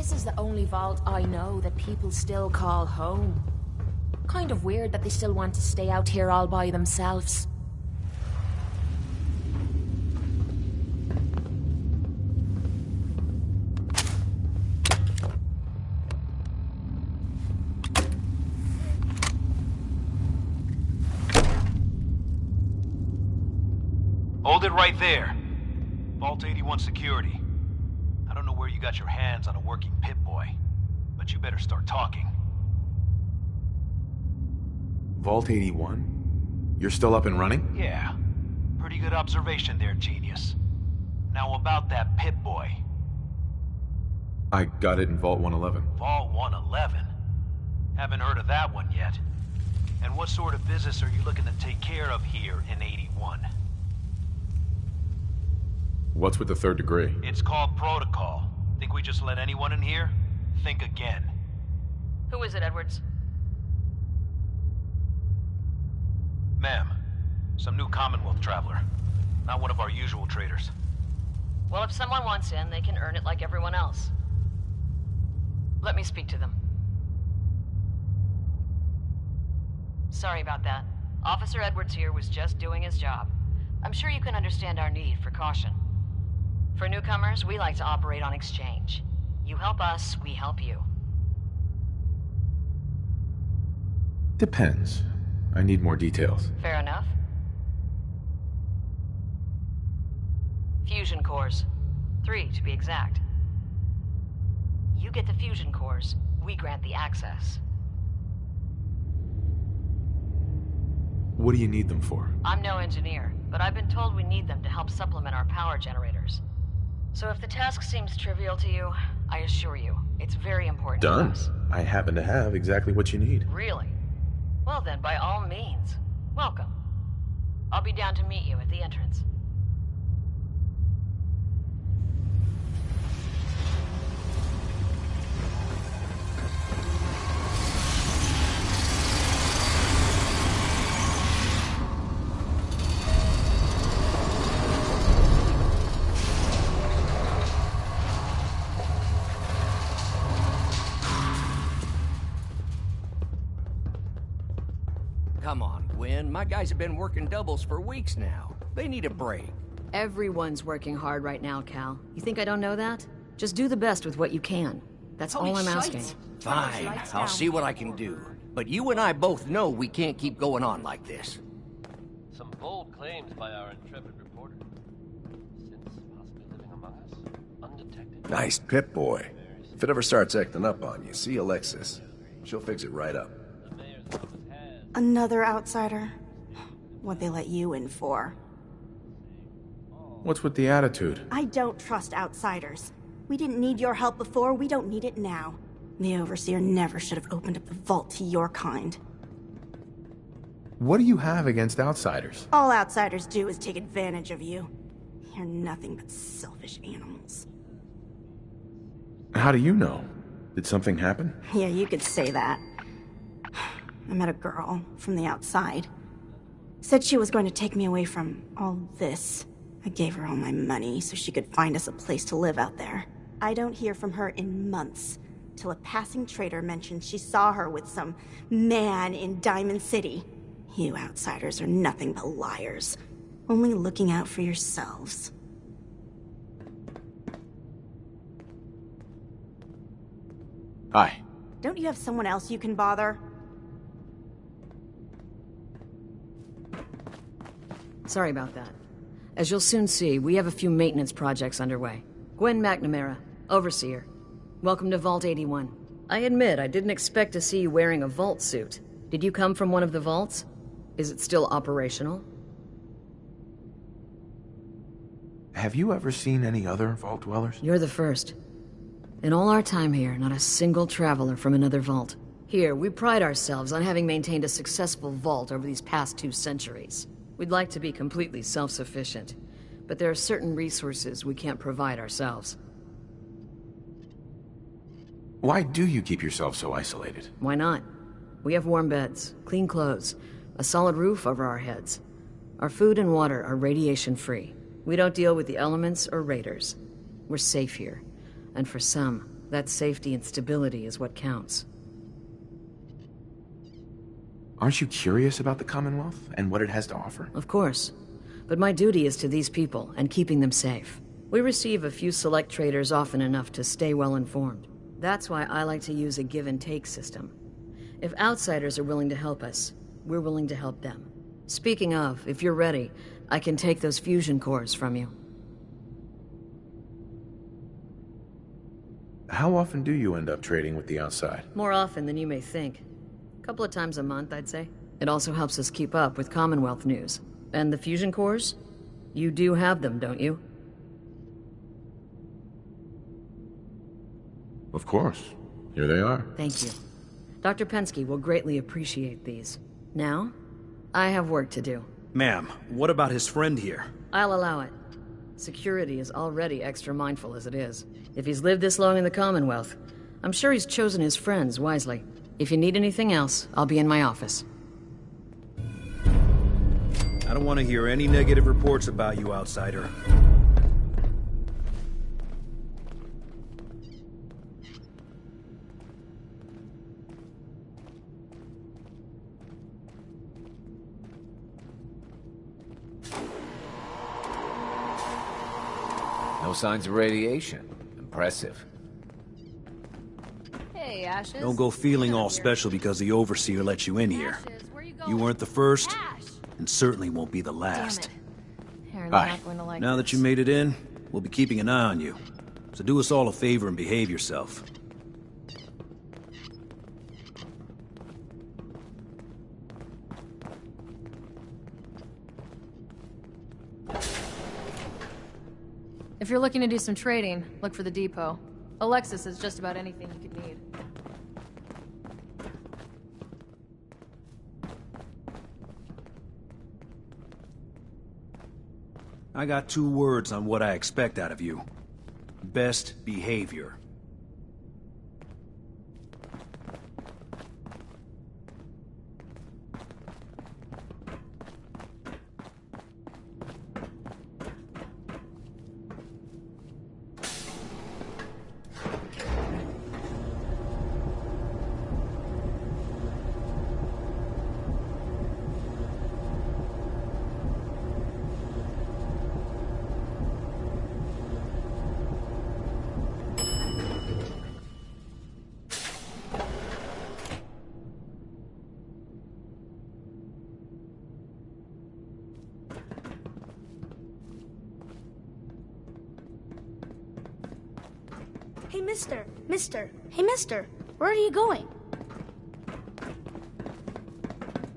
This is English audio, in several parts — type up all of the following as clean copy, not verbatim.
This is the only vault I know that people still call home. Kind of weird that they still want to stay out here all by themselves. Hold it right there. Vault 81 security. I don't know where you got your hands on a working Pip-Boy, but you better start talking. Vault 81? You're still up and running? Yeah. Pretty good observation there, genius. Now about that Pip-Boy. I got it in Vault 111. Vault 111? Haven't heard of that one yet. And what sort of business are you looking to take care of here in 81? What's with the third degree? It's called protocol. Think we just let anyone in here? Think again. Who is it, Edwards? Ma'am, some new Commonwealth traveler. Not one of our usual traders. Well, if someone wants in, they can earn it like everyone else. Let me speak to them. Sorry about that. Officer Edwards here was just doing his job. I'm sure you can understand our need for caution. For newcomers, we like to operate on exchange. You help us, we help you. Depends. I need more details. Fair enough. Fusion cores. 3, to be exact. You get the fusion cores, we grant the access. What do you need them for? I'm no engineer, but I've been told we need them to help supplement our power generators. So if the task seems trivial to you, I assure you, it's very important to Done. us. I happen to have exactly what you need. Really? Well then, by all means, welcome. I'll be down to meet you at the entrance. Come on, Gwen. My guys have been working doubles for weeks now. They need a break. Everyone's working hard right now, Cal. You think I don't know that? Just do the best with what you can. That's all I'm asking. Fine, I'll see what I can do. But you and I both know we can't keep going on like this. Some bold claims by our intrepid reporter. Since possibly living among us, undetected. Nice Pip-Boy. If it ever starts acting up on you, see Alexis. She'll fix it right up. The mayor's office has. Another outsider? What'd they let you in for? What's with the attitude? I don't trust outsiders. We didn't need your help before, we don't need it now. The Overseer never should have opened up the vault to your kind. What do you have against outsiders? All outsiders do is take advantage of you. You're nothing but selfish animals. How do you know? Did something happen? Yeah, you could say that. I met a girl from the outside. Said she was going to take me away from all this. I gave her all my money so she could find us a place to live out there. I don't hear from her in months, till a passing trader mentioned she saw her with some man in Diamond City. You outsiders are nothing but liars, only looking out for yourselves. Hi. Don't you have someone else you can bother? Sorry about that. As you'll soon see, we have a few maintenance projects underway. Gwen McNamara, Overseer. Welcome to Vault 81. I admit, I didn't expect to see you wearing a vault suit. Did you come from one of the vaults? Is it still operational? Have you ever seen any other vault dwellers? You're the first. In all our time here, not a single traveler from another vault. Here, we pride ourselves on having maintained a successful vault over these past 2 centuries. We'd like to be completely self-sufficient, but there are certain resources we can't provide ourselves. Why do you keep yourself so isolated? Why not? We have warm beds, clean clothes, a solid roof over our heads. Our food and water are radiation-free. We don't deal with the elements or raiders. We're safe here, and for some, That safety and stability is what counts. Aren't you curious about the Commonwealth and what it has to offer? Of course. But my duty is to these people and keeping them safe. We receive a few select traders often enough to stay well informed. That's why I like to use a give-and-take system. If outsiders are willing to help us, we're willing to help them. Speaking of, if you're ready, I can take those fusion cores from you. How often do you end up trading with the outside? More often than you may think. A couple of times a month, I'd say. It also helps us keep up with Commonwealth news. And the fusion cores? You do have them, don't you? Of course. Here they are. Thank you. Dr. Pensky will greatly appreciate these. Now, I have work to do. Ma'am, what about his friend here? I'll allow it. Security is already extra mindful as it is. If he's lived this long in the Commonwealth, I'm sure he's chosen his friends wisely. If you need anything else, I'll be in my office. I don't want to hear any negative reports about you, outsider. No signs of radiation. Impressive. Hey, Ashes. Don't go feeling all special because the Overseer let you in here. You weren't the first, and certainly won't be the last. Aaron's Hi. not going to like Now that you made it in, we'll be keeping an eye on you. So do us all a favor and behave yourself. If you're looking to do some trading, look for the depot. Alexis has just about anything you could need. I got 2 words on what I expect out of you. Best behavior. Hey, Hey, mister. Where are you going?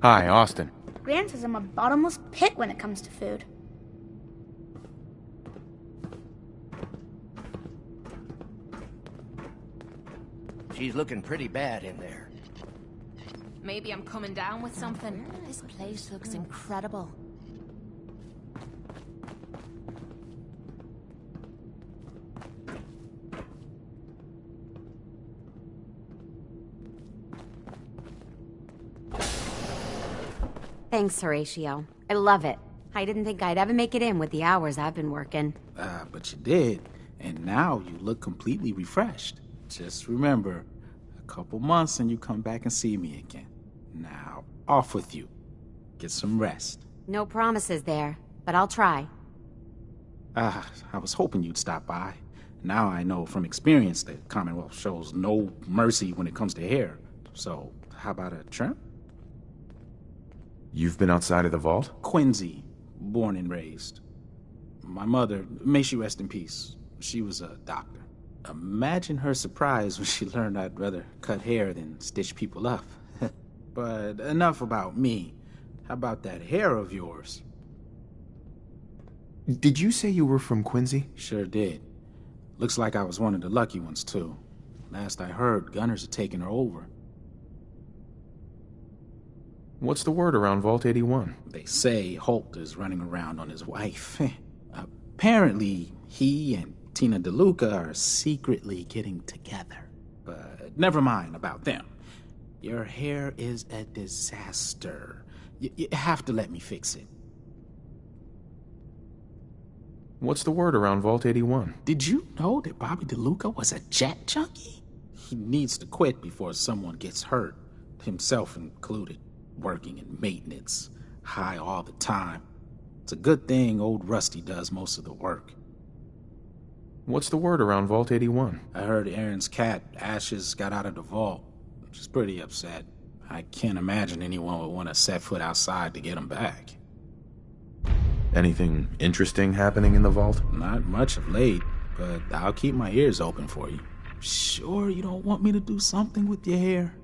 Hi, Austin. Gran says I'm a bottomless pit when it comes to food. She's looking pretty bad in there. Maybe I'm coming down with something. This place looks incredible. Thanks, Horatio. I love it. I didn't think I'd ever make it in with the hours I've been working. But you did, and now you look completely refreshed. Just remember, a couple months and you come back and see me again. Now, off with you. Get some rest. No promises there, but I'll try. I was hoping you'd stop by. Now I know from experience that Commonwealth shows no mercy when it comes to hair. So, how about a trim? You've been outside of the vault? Quincy, born and raised. My mother, may she rest in peace, she was a doctor. Imagine her surprise when she learned I'd rather cut hair than stitch people up. But enough about me. How about that hair of yours? Did you say you were from Quincy? Sure did. Looks like I was one of the lucky ones, too. Last I heard, gunners are taking her over. What's the word around Vault 81? They say Holt is running around on his wife. Apparently, he and Tina DeLuca are secretly getting together. But never mind about them. Your hair is a disaster. You have to let me fix it. What's the word around Vault 81? Did you know that Bobby DeLuca was a jet junkie? He needs to quit before someone gets hurt, himself included, working in maintenance, high all the time. It's a good thing old Rusty does most of the work. What's the word around Vault 81? I heard Aaron's cat, Ashes, got out of the vault. She's pretty upset. I can't imagine anyone would want to set foot outside to get him back. Anything interesting happening in the vault? Not much of late, but I'll keep my ears open for you. Sure you don't want me to do something with your hair?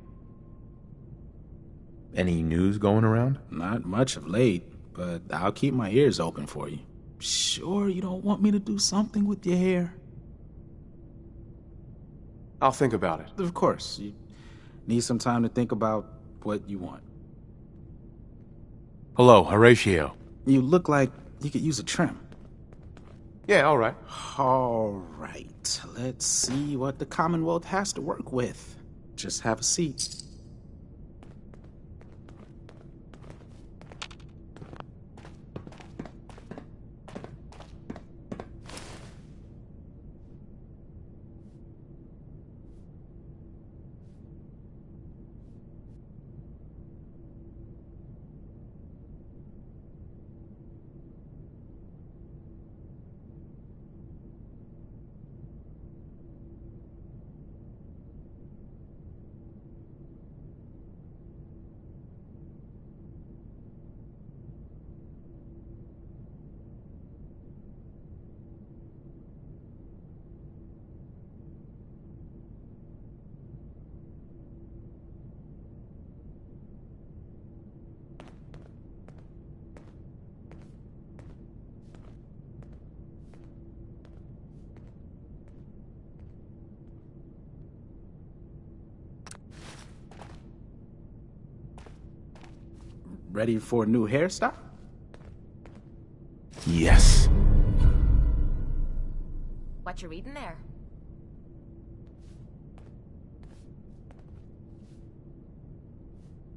Any news going around? Not much of late, but I'll keep my ears open for you. Sure you don't want me to do something with your hair? I'll think about it. Of course. You need some time to think about what you want. Hello, Horatio. You look like you could use a trim. Yeah, all right. All right. Let's see what the Commonwealth has to work with. Just have a seat. Ready for a new hairstyle? Yes. What you reading there?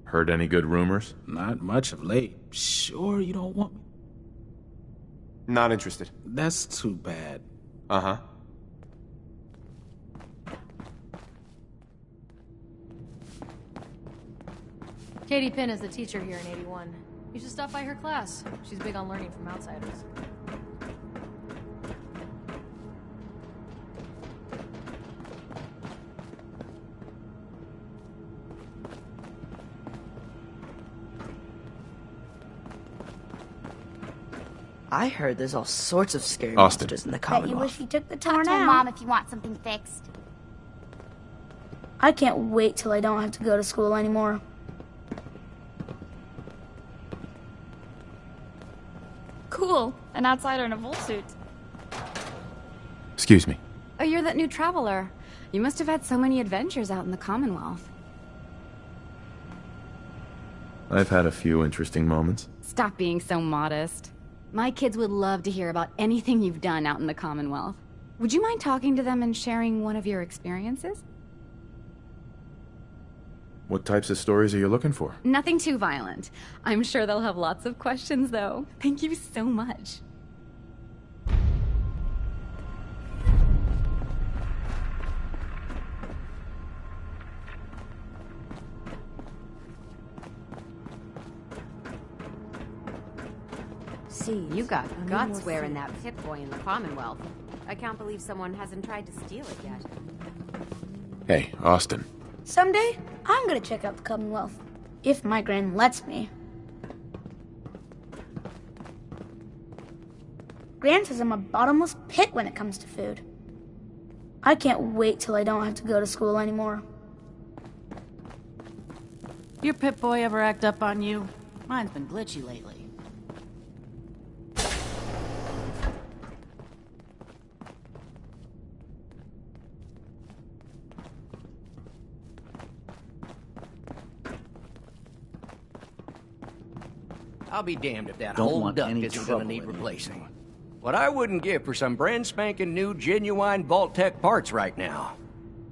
Heard any good rumors? Not much of late. Sure you don't want me? Not interested. That's too bad. Uh-huh. Katie Pinn is the teacher here in 81. You should stop by her class. She's big on learning from outsiders. I heard there's all sorts of scary Austin. monsters in the Bet you Commonwealth. wish you took the Talk tour to now. Mom if you want something fixed. I can't wait till I don't have to go to school anymore. Cool. An outsider in a Volt suit. Excuse me. Oh, you're that new traveler. You must have had so many adventures out in the Commonwealth. I've had a few interesting moments. Stop being so modest. My kids would love to hear about anything you've done out in the Commonwealth. Would you mind talking to them and sharing one of your experiences? What types of stories are you looking for? Nothing too violent. I'm sure they'll have lots of questions, though. Thank you so much. See, You got guts more wearing food. that Pip-Boy in the Commonwealth. I can't believe someone hasn't tried to steal it yet. Hey, Austin. Someday, I'm gonna check out the Commonwealth. If my gran lets me. Gran says I'm a bottomless pit when it comes to food. I can't wait till I don't have to go to school anymore. Your Pip-Boy ever act up on you? Mine's been glitchy lately. I'll be damned if that Don't whole want duck any isn't gonna trouble need with replacing. What I wouldn't give for some brand spanking new genuine Vault-Tec parts right now.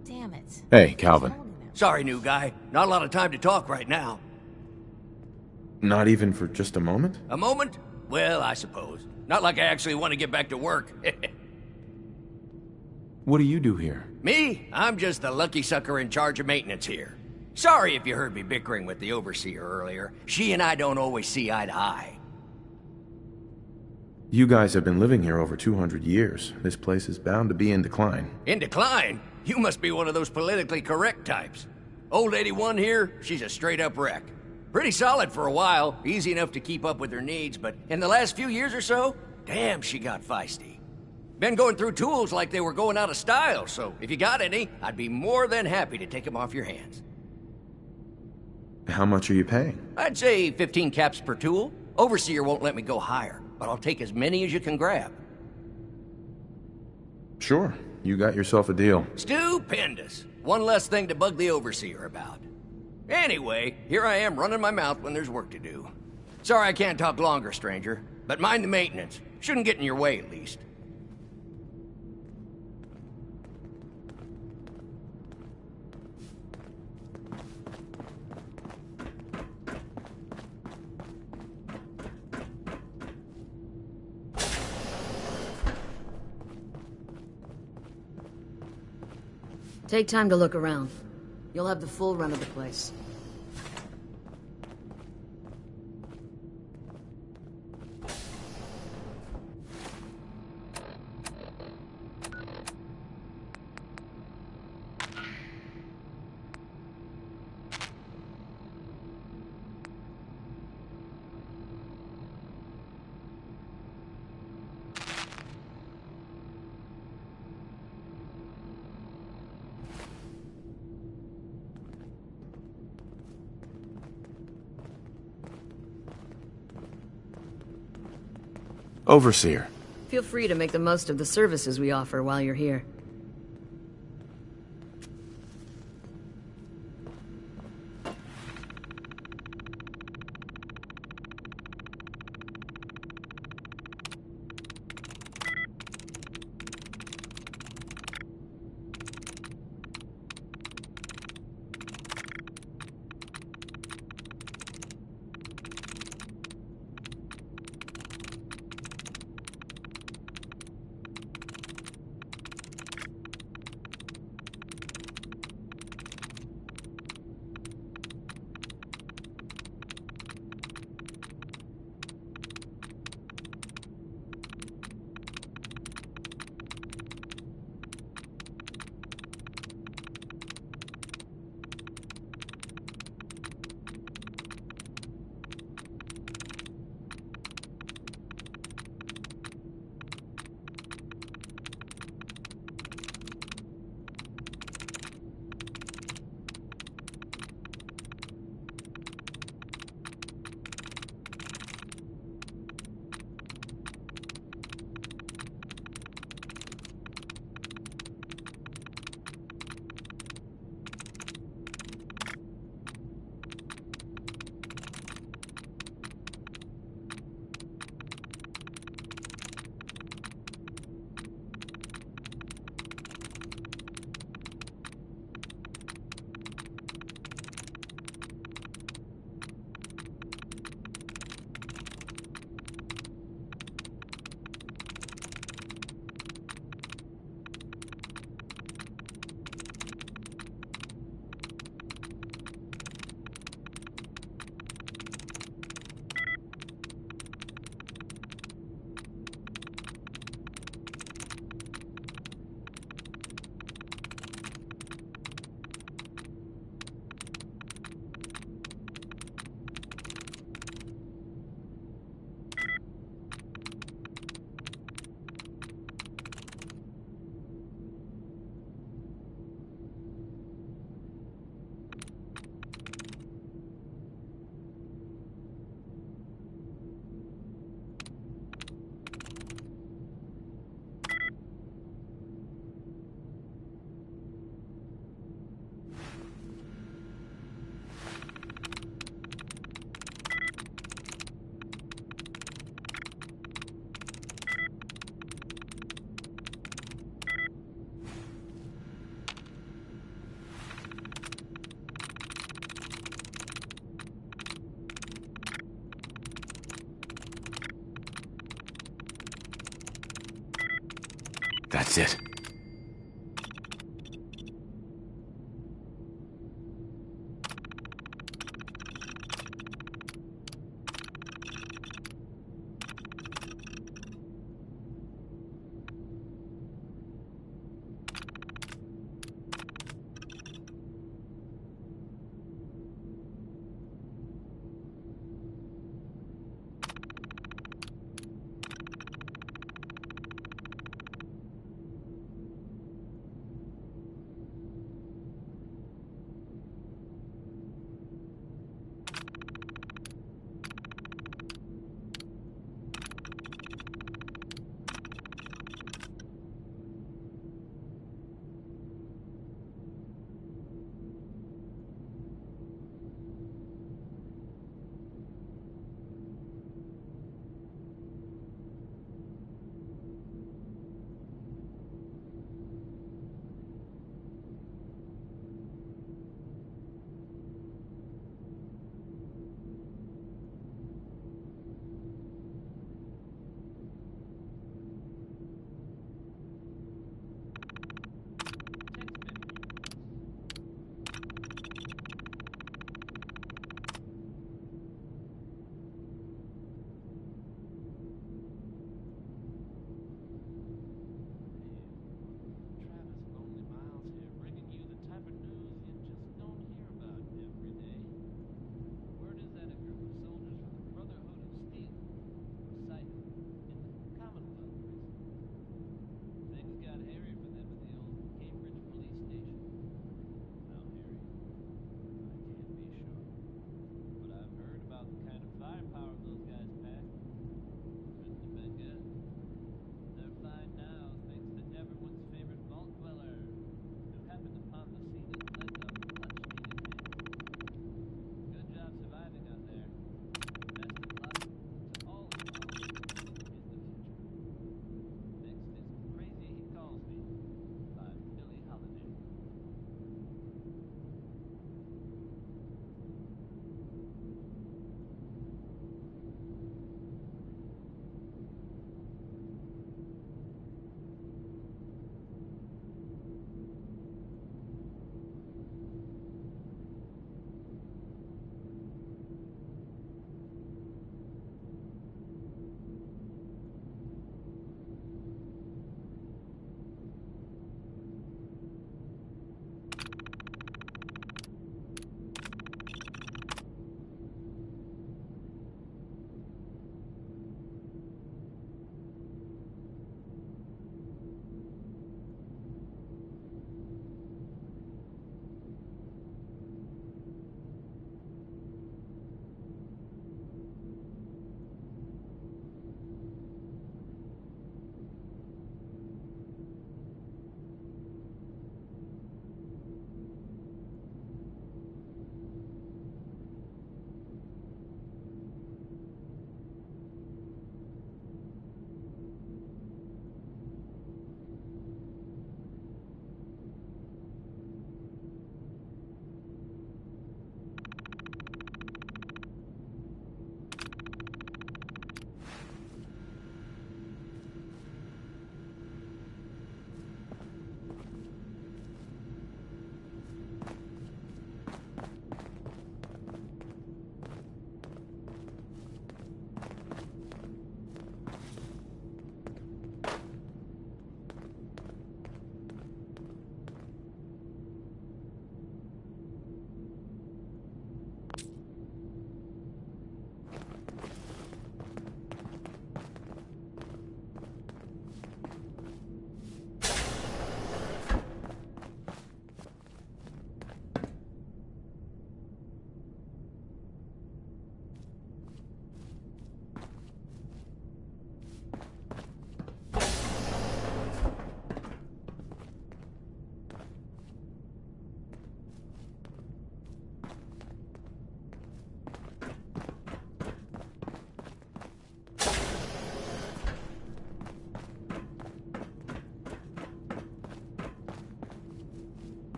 Damn it. Hey, Calvin. Sorry, new guy. Not a lot of time to talk right now. Not even for just a moment? A moment? Well, I suppose. Not like I actually want to get back to work. What do you do here? Me? I'm just the lucky sucker in charge of maintenance here. Sorry if you heard me bickering with the overseer earlier. She and I don't always see eye to eye. You guys have been living here over 200 years. This place is bound to be in decline. In decline? You must be one of those politically correct types. Old 81 here, she's a straight-up wreck. Pretty solid for a while, easy enough to keep up with her needs, but in the last few years or so, damn, she got feisty. Been going through tools like they were going out of style, so if you got any, I'd be more than happy to take them off your hands. How much are you paying? I'd say 15 caps per tool. Overseer won't let me go higher, but I'll take as many as you can grab. Sure, you got yourself a deal. Stupendous. One less thing to bug the overseer about. Anyway, here I am running my mouth when there's work to do. Sorry I can't talk longer, stranger, but mind the maintenance. Shouldn't get in your way, at least. Take time to look around. You'll have the full run of the place. Overseer. Feel free to make the most of the services we offer while you're here. That's it. Commonwealth recently. Things got hairy for them at the old Cambridge police station. How hairy? I can't be sure. But I've heard about the kind of firepower those guys pack. Certainly been good. They're fine now, thanks to everyone's favorite vault dweller, who happened upon the scene and lent a much-needed hand. Good job surviving out there. Best of luck to all involved in the future. Next is Crazy He Calls Me by Billie Holiday.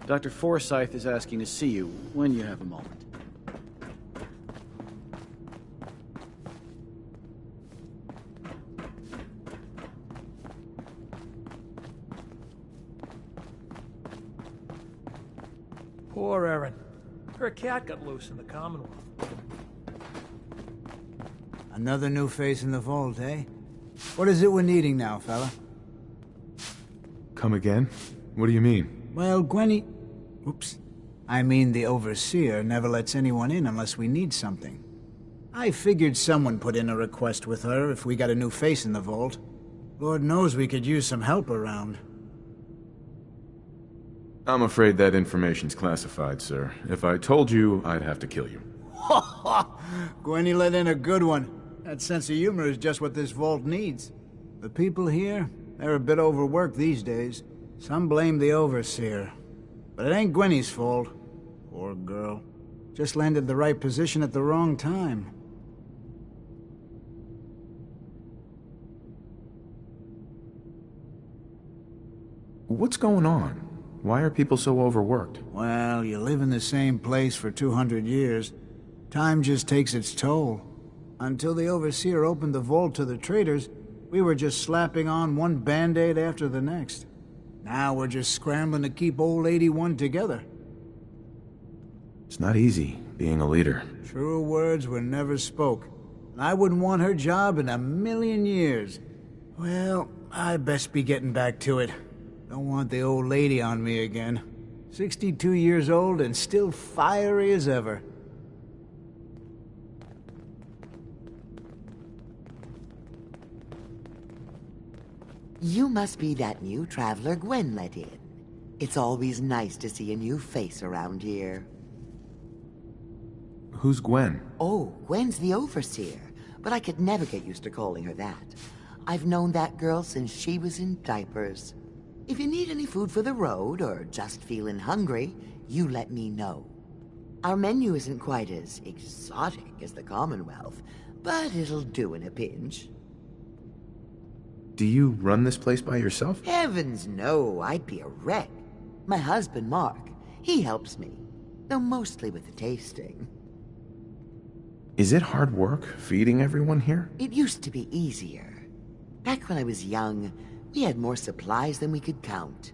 Dr. Forsyth is asking to see you when you have a moment. Poor Erin. Her cat got loose in the Commonwealth. Another new face in the vault, eh? What is it we're needing now, fella? Come again? What do you mean? Well, Gwenny... Oops. I mean, the Overseer never lets anyone in unless we need something. I figured someone put in a request with her if we got a new face in the vault. Lord knows we could use some help around. I'm afraid that information's classified, sir. If I told you, I'd have to kill you. Gwenny let in a good one. That sense of humor is just what this vault needs. The people here, they're a bit overworked these days. Some blame the Overseer. But it ain't Gwenny's fault. Poor girl. Just landed the right position at the wrong time. What's going on? Why are people so overworked? Well, you live in the same place for 200 years. Time just takes its toll. Until the Overseer opened the vault to the traders, we were just slapping on one band-aid after the next. Now we're just scrambling to keep old 81 together. It's not easy, being a leader. Truer words were never spoke. And I wouldn't want her job in a million years. Well, I best be getting back to it. Don't want the old lady on me again. 62 years old and still fiery as ever. You must be that new traveler Gwen let in. It's always nice to see a new face around here. Who's Gwen? Oh, Gwen's the Overseer, but I could never get used to calling her that. I've known that girl since she was in diapers. If you need any food for the road, or just feeling hungry, you let me know. Our menu isn't quite as exotic as the Commonwealth, but it'll do in a pinch. Do you run this place by yourself? Heavens no, I'd be a wreck. My husband, Mark, he helps me, though mostly with the tasting. Is it hard work, feeding everyone here? It used to be easier. Back when I was young, we had more supplies than we could count.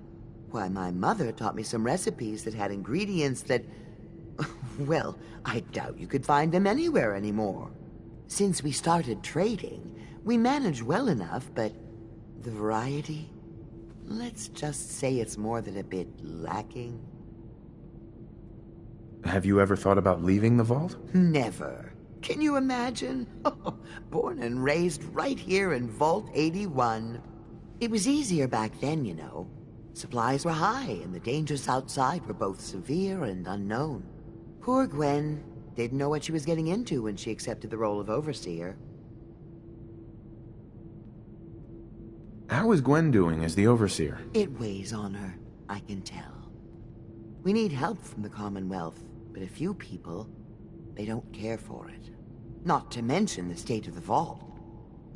Why, my mother taught me some recipes that had ingredients that... well, I doubt you could find them anywhere anymore. Since we started trading, we managed well enough, but the variety? Let's just say it's more than a bit lacking. Have you ever thought about leaving the vault? Never. Can you imagine? Born and raised right here in Vault 81. It was easier back then, you know. Supplies were high, and the dangers outside were both severe and unknown. Poor Gwen didn't know what she was getting into when she accepted the role of Overseer. How is Gwen doing as the Overseer? It weighs on her, I can tell. We need help from the Commonwealth, but a few people, they don't care for it. Not to mention the state of the vault.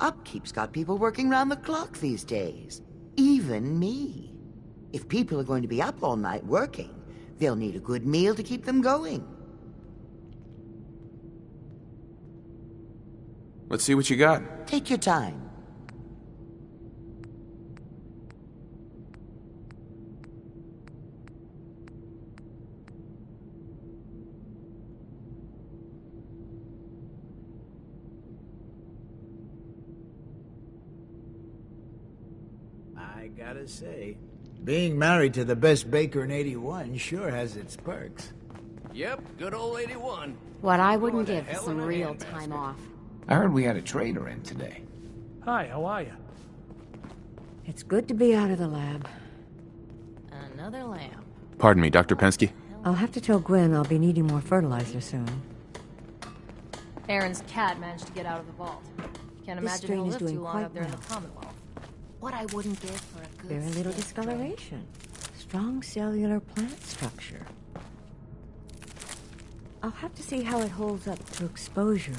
Upkeep's got people working round the clock these days. Even me. If people are going to be up all night working, they'll need a good meal to keep them going. Let's see what you got. Take your time. I gotta say, being married to the best baker in 81 sure has its perks. Yep, good old 81. What I wouldn't give for some real time off. I heard we had a trader in today. Hi, how are you? It's good to be out of the lab. Another lamp. Pardon me, Dr. Pensky. I'll have to tell Gwen I'll be needing more fertilizer soon. Aaron's cat managed to get out of the vault. Can't This imagine strain he'll is live doing too long quite up there in the well. Commonwealth. What I wouldn't give for a good Very little stiff drink. discoloration. Strong cellular plant structure. I'll have to see how it holds up to exposure.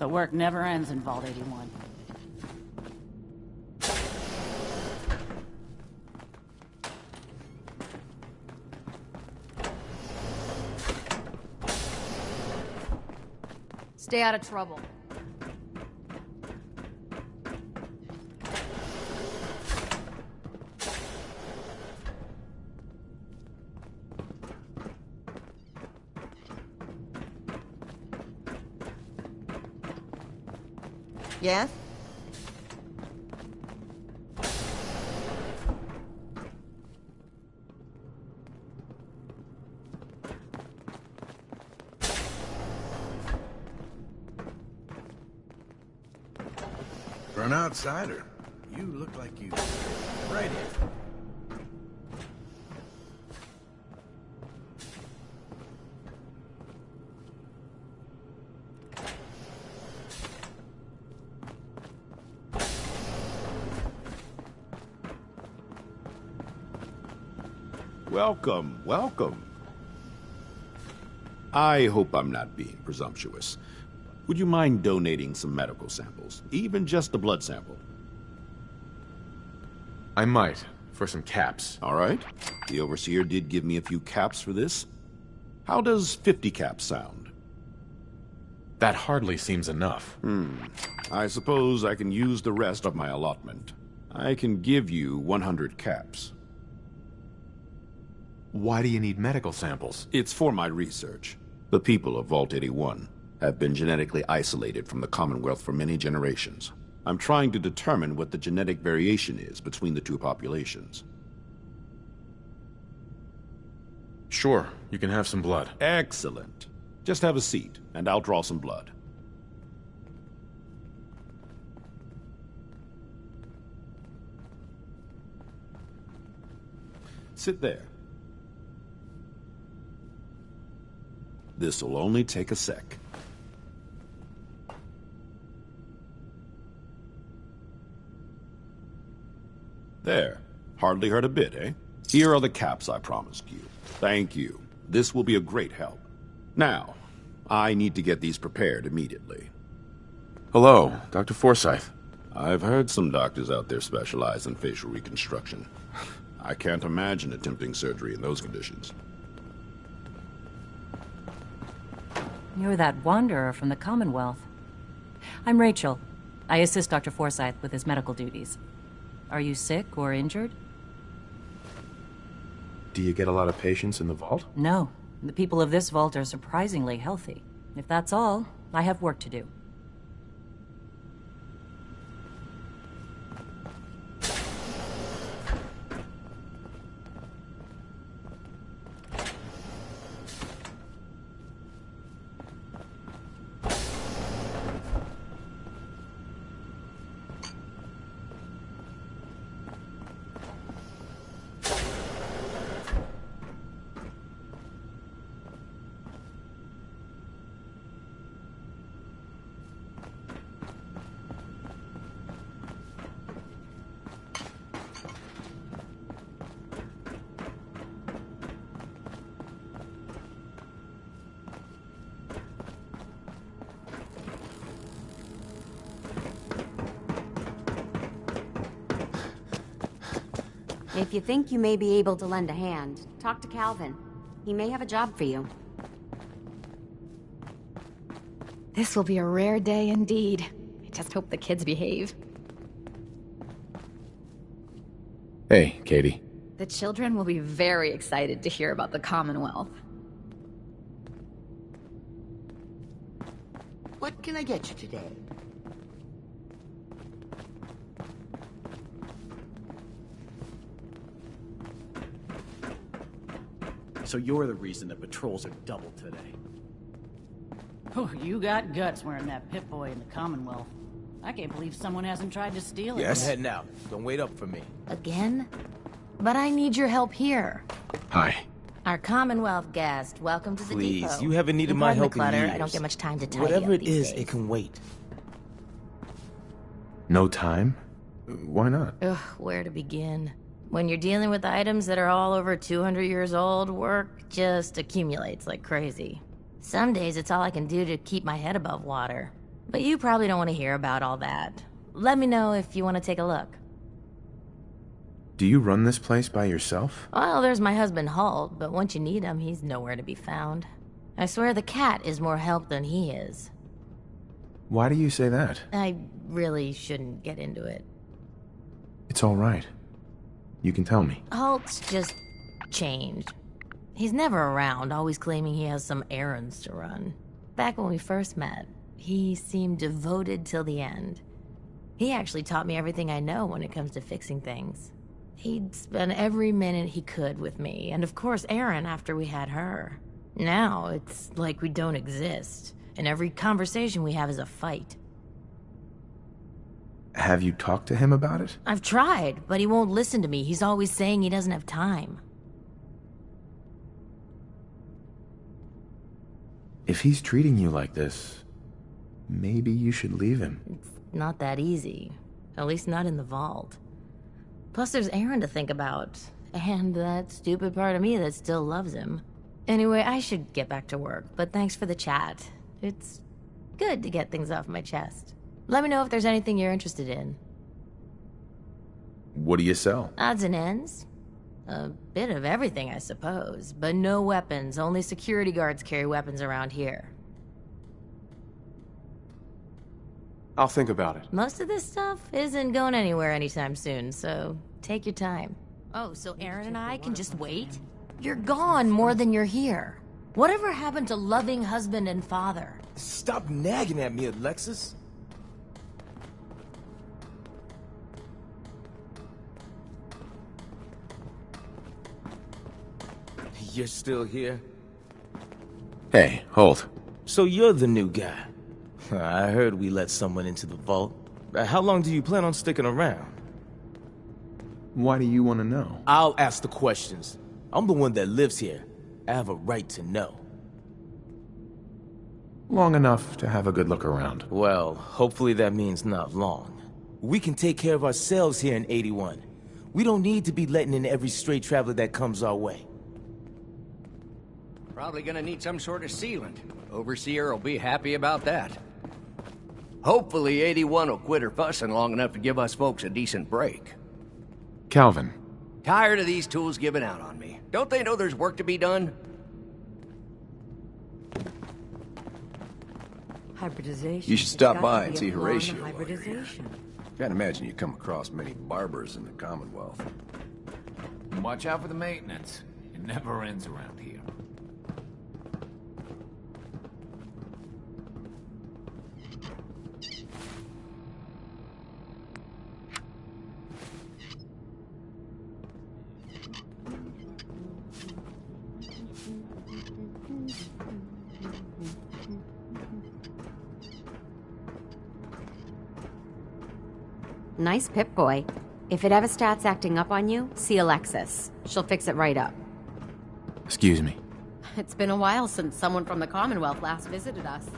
The work never ends in Vault 81. Stay out of trouble. Yes? For an outsider, you look like you right in. Welcome, welcome. I hope I'm not being presumptuous. Would you mind donating some medical samples? Even just a blood sample? I might, for some caps. All right. The Overseer did give me a few caps for this. How does 50 caps sound? That hardly seems enough. I suppose I can use the rest of my allotment. I can give you 100 caps. Why do you need medical samples? It's for my research. The people of Vault 81 have been genetically isolated from the Commonwealth for many generations. I'm trying to determine what the genetic variation is between the two populations. Sure, you can have some blood. Excellent. Just have a seat, and I'll draw some blood. Sit there. This'll only take a sec. There. Hardly hurt a bit, eh? Here are the caps I promised you. Thank you. This will be a great help. Now, I need to get these prepared immediately. Hello, Dr. Forsyth. I've heard some doctors out there specialize in facial reconstruction. I can't imagine attempting surgery in those conditions. You're that wanderer from the Commonwealth. I'm Rachel. I assist Dr. Forsyth with his medical duties. Are you sick or injured? Do you get a lot of patients in the vault? No. The people of this vault are surprisingly healthy. If that's all, I have work to do. If you think you may be able to lend a hand, talk to Calvin. He may have a job for you. This will be a rare day indeed. I just hope the kids behave. Hey, Katie. The children will be very excited to hear about the Commonwealth. What can I get you today? So you're the reason the patrols are doubled today. Oh, you got guts wearing that Pip-Boy in the Commonwealth. I can't believe someone hasn't tried to steal it. Yes? I'm heading out. Don't wait up for me. Again? But I need your help here. Hi. Our Commonwealth guest, welcome to the depot. Please, you haven't needed my Pardon help the clutter, in years. I don't get much time to tidy Whatever up it these is, days. it can wait. No time? Why not? Ugh, where to begin? When you're dealing with items that are all over 200 years old, work just accumulates like crazy. Some days it's all I can do to keep my head above water. But you probably don't want to hear about all that. Let me know if you want to take a look. Do you run this place by yourself? Well, there's my husband Halt, but once you need him, he's nowhere to be found. I swear the cat is more help than he is. Why do you say that? I really shouldn't get into it. It's all right. You can tell me. Halt's just changed. He's never around, always claiming he has some errands to run. Back when we first met, he seemed devoted till the end. He actually taught me everything I know when it comes to fixing things. He'd spend every minute he could with me, and of course Erin after we had her. Now, it's like we don't exist, and every conversation we have is a fight. Have you talked to him about it? I've tried, but he won't listen to me. He's always saying he doesn't have time. If he's treating you like this, maybe you should leave him. It's not that easy. At least not in the vault. Plus there's Erin to think about. And that stupid part of me that still loves him. Anyway, I should get back to work, but thanks for the chat. It's good to get things off my chest. Let me know if there's anything you're interested in. What do you sell? Odds and ends. A bit of everything, I suppose. But no weapons. Only security guards carry weapons around here. I'll think about it. Most of this stuff isn't going anywhere anytime soon, so take your time. Oh, so Erin and I can just wait? You're gone more than you're here. Whatever happened to loving husband and father? Stop nagging at me, Alexis. You're still here? Hey, Holt. So you're the new guy. I heard we let someone into the vault. How long do you plan on sticking around? Why do you want to know? I'll ask the questions. I'm the one that lives here. I have a right to know. Long enough to have a good look around. Well, hopefully that means not long. We can take care of ourselves here in 81. We don't need to be letting in every stray traveler that comes our way. Probably gonna need some sort of sealant. Overseer will be happy about that. Hopefully 81 will quit her fussing long enough to give us folks a decent break. Calvin. Tired of these tools giving out on me. Don't they know there's work to be done? Hybridization. You should stop by and It's see gotta be a Horatio. long hybridization. Can't imagine you come across many barbers in the Commonwealth. Watch out for the maintenance. It never ends around here. Nice Pip-Boy. If it ever starts acting up on you, see Alexis. She'll fix it right up. Excuse me. It's been a while since someone from the Commonwealth last visited us.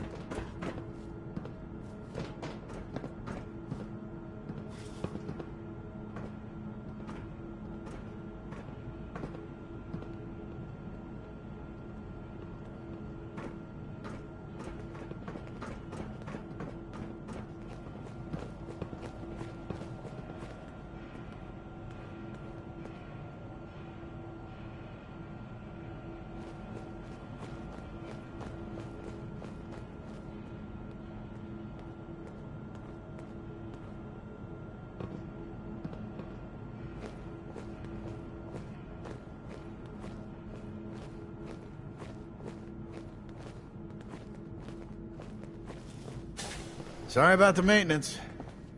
Sorry about the maintenance.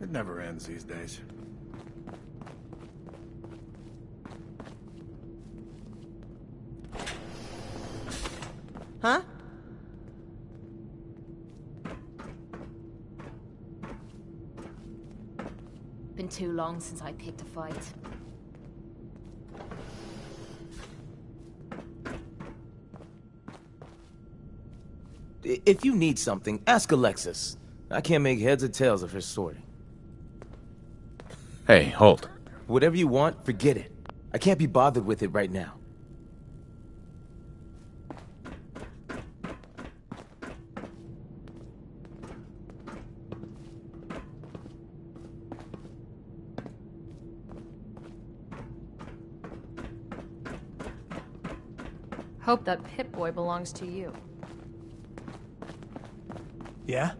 It never ends these days. Huh? Been too long since I picked a fight. If you need something, ask Alexis. I can't make heads or tails of her sorting. Hey, Holt. Whatever you want, forget it. I can't be bothered with it right now. Hope that Pip-Boy belongs to you. Yeah?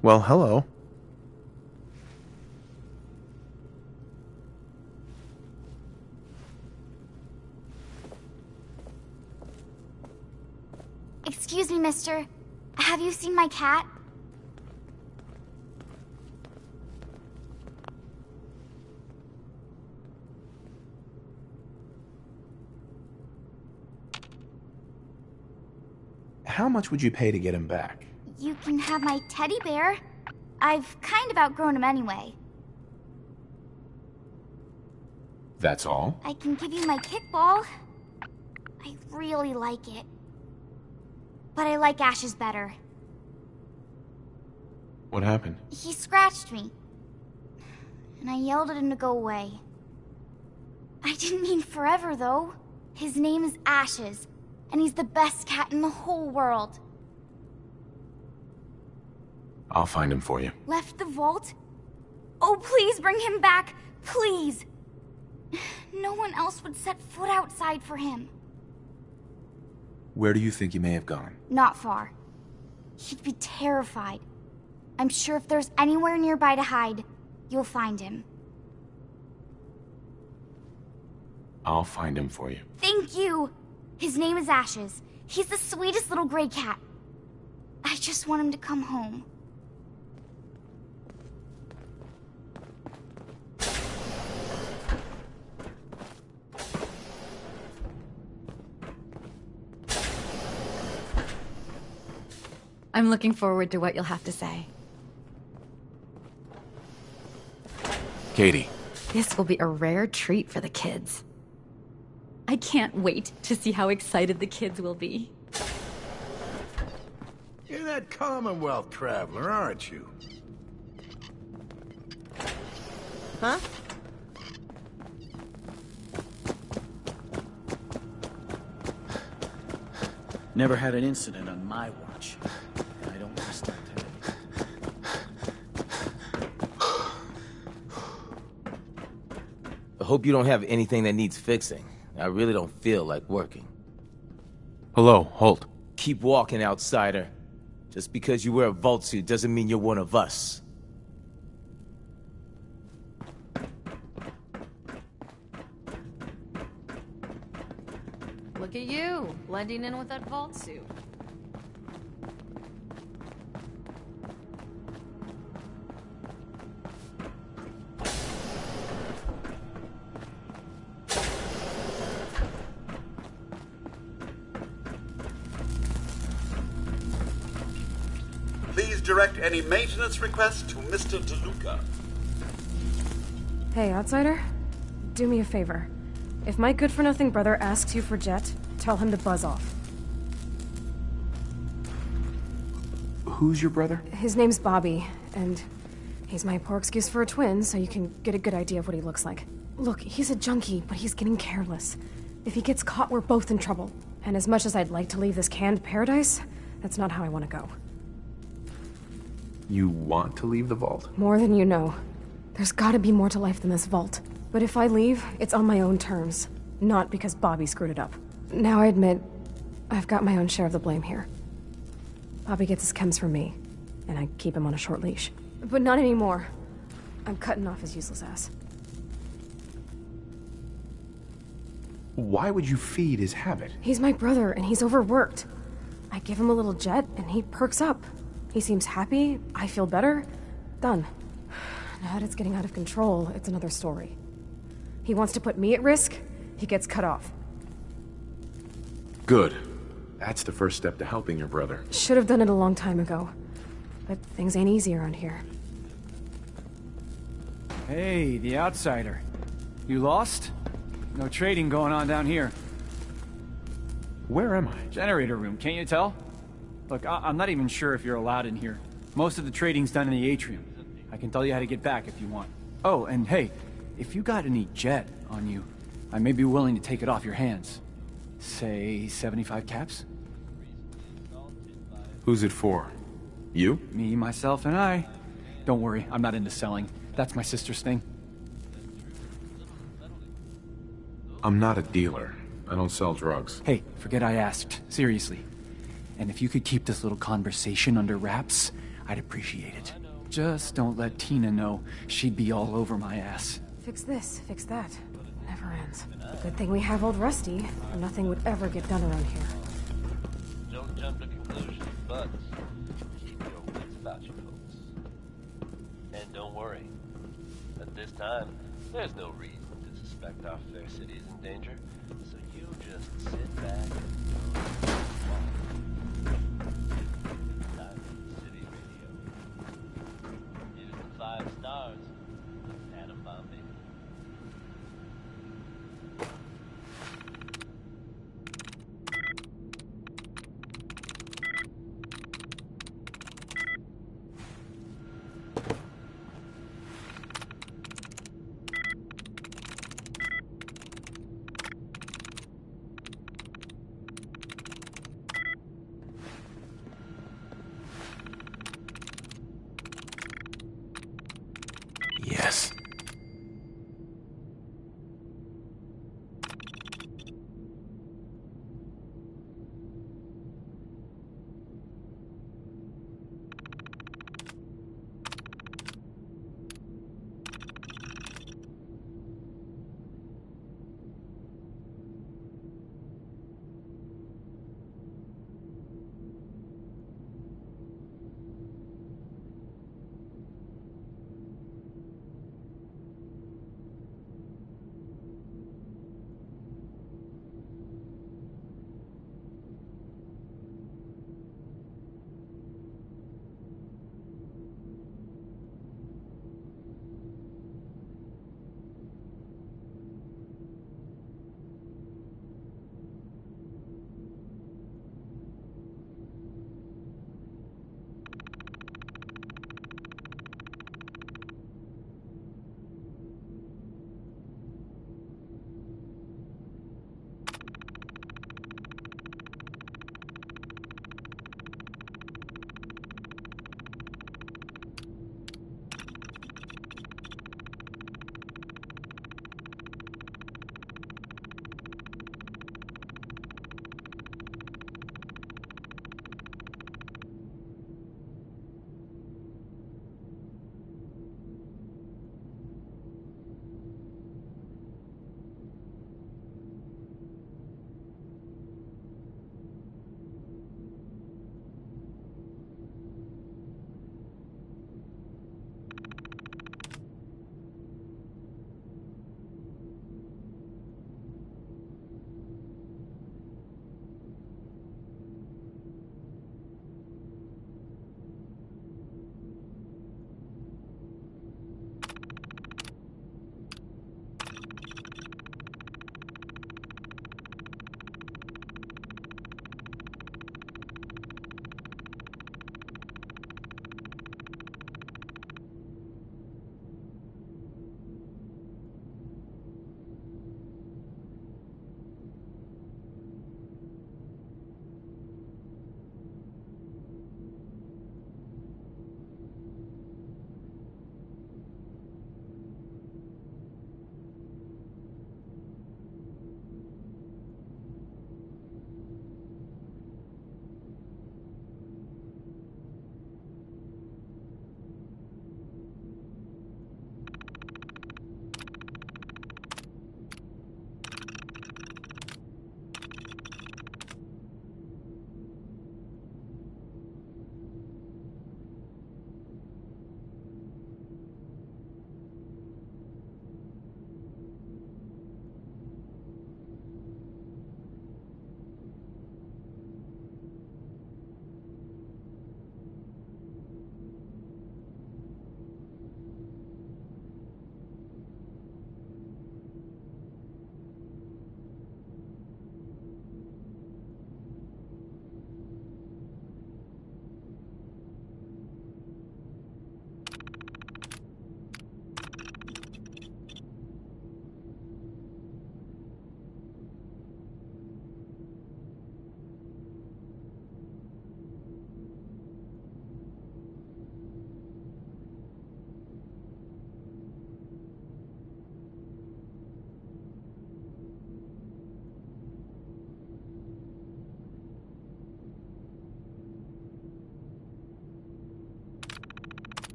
Well, hello. Excuse me, mister. Have you seen my cat? How much would you pay to get him back? You can have my teddy bear. I've kind of outgrown him anyway. That's all? I can give you my kickball. I really like it. But I like Ash's better. What happened? He scratched me. And I yelled at him to go away. I didn't mean forever, though. His name is Ashes, and he's the best cat in the whole world. I'll find him for you. Left the vault? Oh, please bring him back, please. No one else would set foot outside for him. Where do you think he may have gone? Not far. He'd be terrified. I'm sure if there's anywhere nearby to hide, you'll find him. I'll find him for you. Thank you! His name is Ashes. He's the sweetest little gray cat. I just want him to come home. I'm looking forward to what you'll have to say. Katie. This will be a rare treat for the kids. I can't wait to see how excited the kids will be. You're that Commonwealth traveler, aren't you? Huh? Never had an incident on my watch. And I don't want to start today. I hope you don't have anything that needs fixing. I really don't feel like working. Hello, Holt. Keep walking, outsider. Just because you wear a vault suit doesn't mean you're one of us. Look at you, blending in with that vault suit. Please direct any maintenance requests to Mr. DeLuca. Hey, outsider. Do me a favor. If my good-for-nothing brother asks you for Jet, tell him to buzz off. Who's your brother? His name's Bobby, and he's my poor excuse for a twin, so you can get a good idea of what he looks like. Look, he's a junkie, but he's getting careless. If he gets caught, we're both in trouble. And as much as I'd like to leave this canned paradise, that's not how I want to go. You want to leave the vault? More than you know. There's gotta be more to life than this vault. But if I leave, it's on my own terms. Not because Bobby screwed it up. Now I admit, I've got my own share of the blame here. Bobby gets his chems from me, and I keep him on a short leash. But not anymore. I'm cutting off his useless ass. Why would you feed his habit? He's my brother, and he's overworked. I give him a little Jet, and he perks up. He seems happy, I feel better. Done. Now that it's getting out of control, it's another story. He wants to put me at risk, he gets cut off. Good. That's the first step to helping your brother. Should have done it a long time ago. But things ain't easy around here. Hey, the outsider. You lost? No trading going on down here. Where am I? Generator room, can't you tell? Look, I'm not even sure if you're allowed in here. Most of the trading's done in the atrium. I can tell you how to get back if you want. Oh, and hey, if you got any jet on you, I may be willing to take it off your hands. Say 75 caps? Who's it for? You? Me, myself, and I. Don't worry, I'm not into selling. That's my sister's thing. I'm not a dealer. I don't sell drugs. Hey, forget I asked. Seriously. And if you could keep this little conversation under wraps, I'd appreciate it. Just don't let Tina know. She'd be all over my ass. Fix this, fix that. Never ends. Good thing we have old Rusty, or nothing would ever get done around here. Don't jump to conclusions, but keep your wits about you, folks. And don't worry. At this time, there's no reason to suspect our fair city is in danger. So you just sit back and City Radio. Here's the 5 stars. Atom bomb, baby.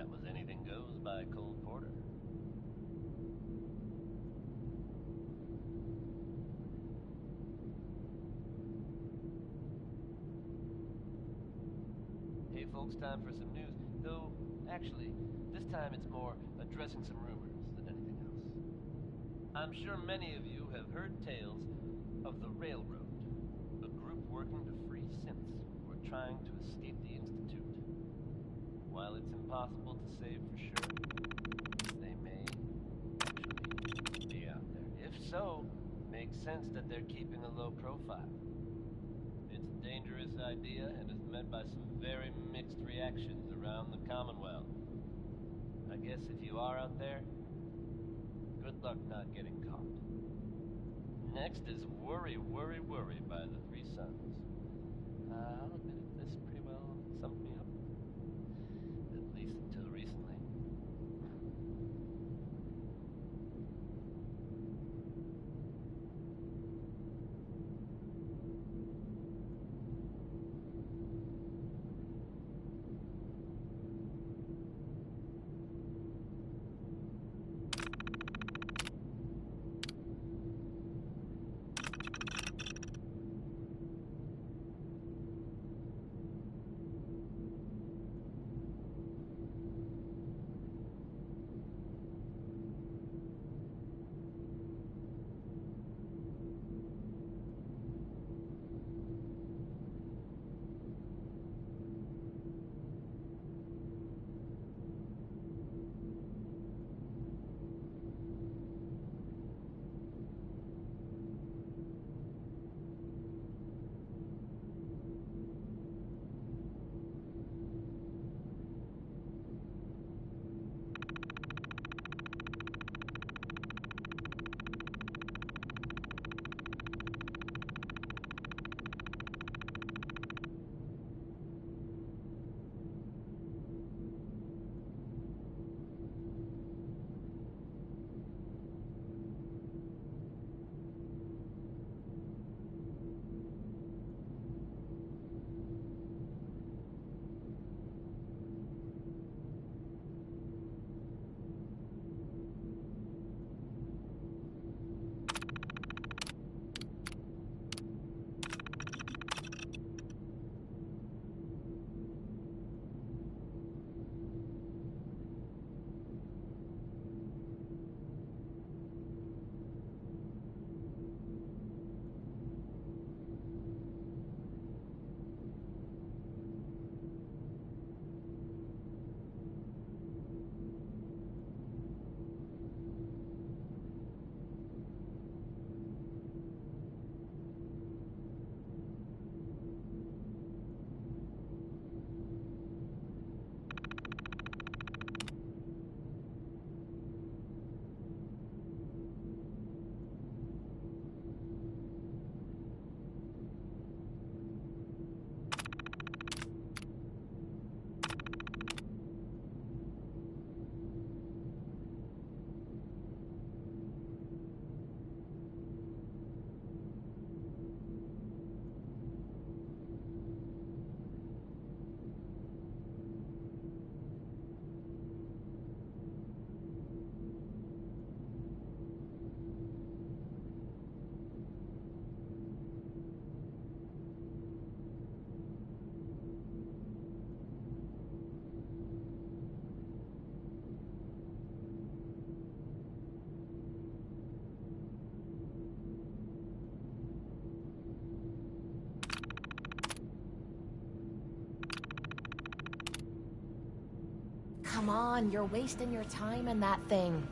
That was anything goes by Cole Porter. Hey folks, time for some news. Though, actually, this time it's more addressing some rumors than anything else. I'm sure many of you have heard tales of the Railroad, a group working to free synths who are trying to escape the Institute. While it's impossible to say for sure, they may actually be out there. If so, makes sense that they're keeping a low profile. It's a dangerous idea and is met by some very mixed reactions around the Commonwealth. I guess if you are out there, good luck not getting caught. Next is Worry, Worry, Worry by the Three Sons. I'll admit it, this pretty well summed me up. At least until recently. Come on, you're wasting your time in that thing.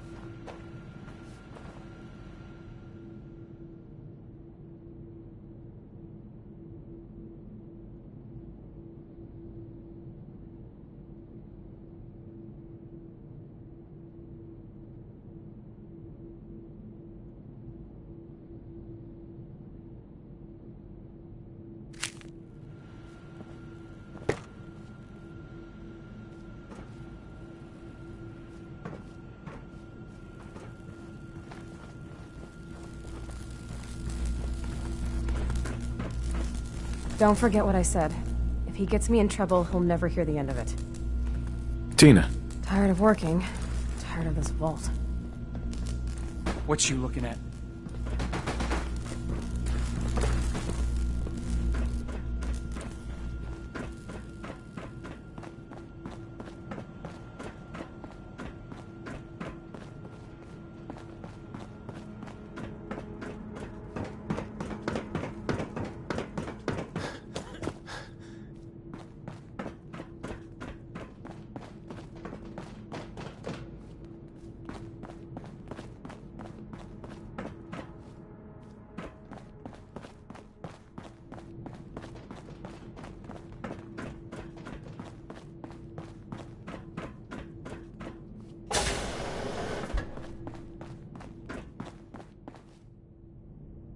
Don't forget what I said. If he gets me in trouble, he'll never hear the end of it. Tina, Tired of working. Tired of this vault. What you looking at?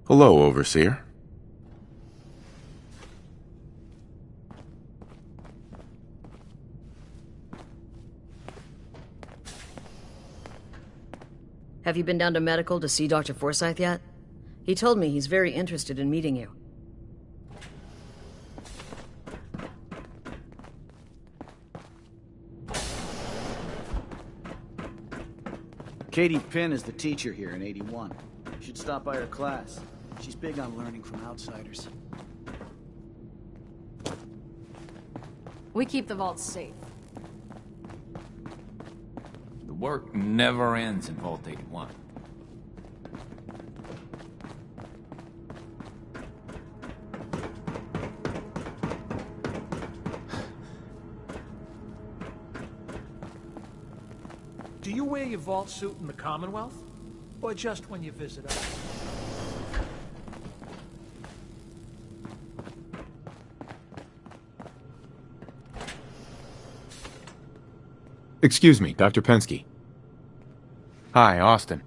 Hello, Overseer. Have you been down to medical to see Dr. Forsyth yet? He told me he's very interested in meeting you. Katie Pinn is the teacher here in 81. You should stop by her class. She's big on learning from outsiders. We keep the vaults safe. The work never ends in Vault 81. Do you wear your vault suit in the Commonwealth? Or just when you visit us? Excuse me, Dr. Pensky. Hi, Austin.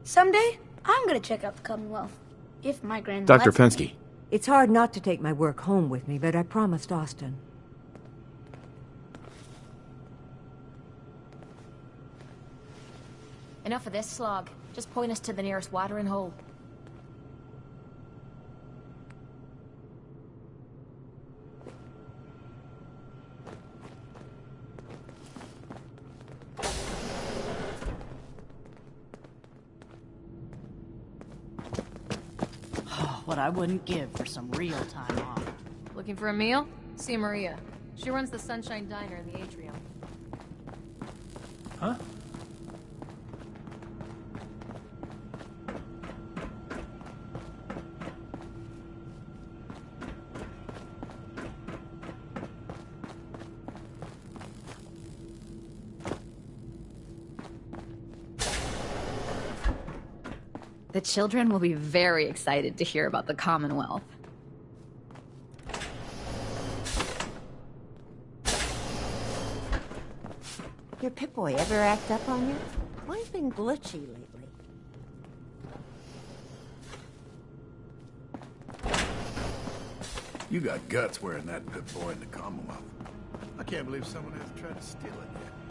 Someday, I'm gonna check out the Commonwealth. If my grand Dr. lets me. Pensky. It's hard not to take my work home with me, but I promised Austin. Enough of this slog. Just point us to the nearest watering hole. What I wouldn't give for some real time off. Looking for a meal? See Maria. She runs the Sunshine Diner in the atrium. Huh? The children will be very excited to hear about the Commonwealth. Your Pip-Boy ever act up on you? Mine's been glitchy lately. You got guts wearing that Pip-Boy in the Commonwealth. I can't believe someone hasn't tried to steal it yet.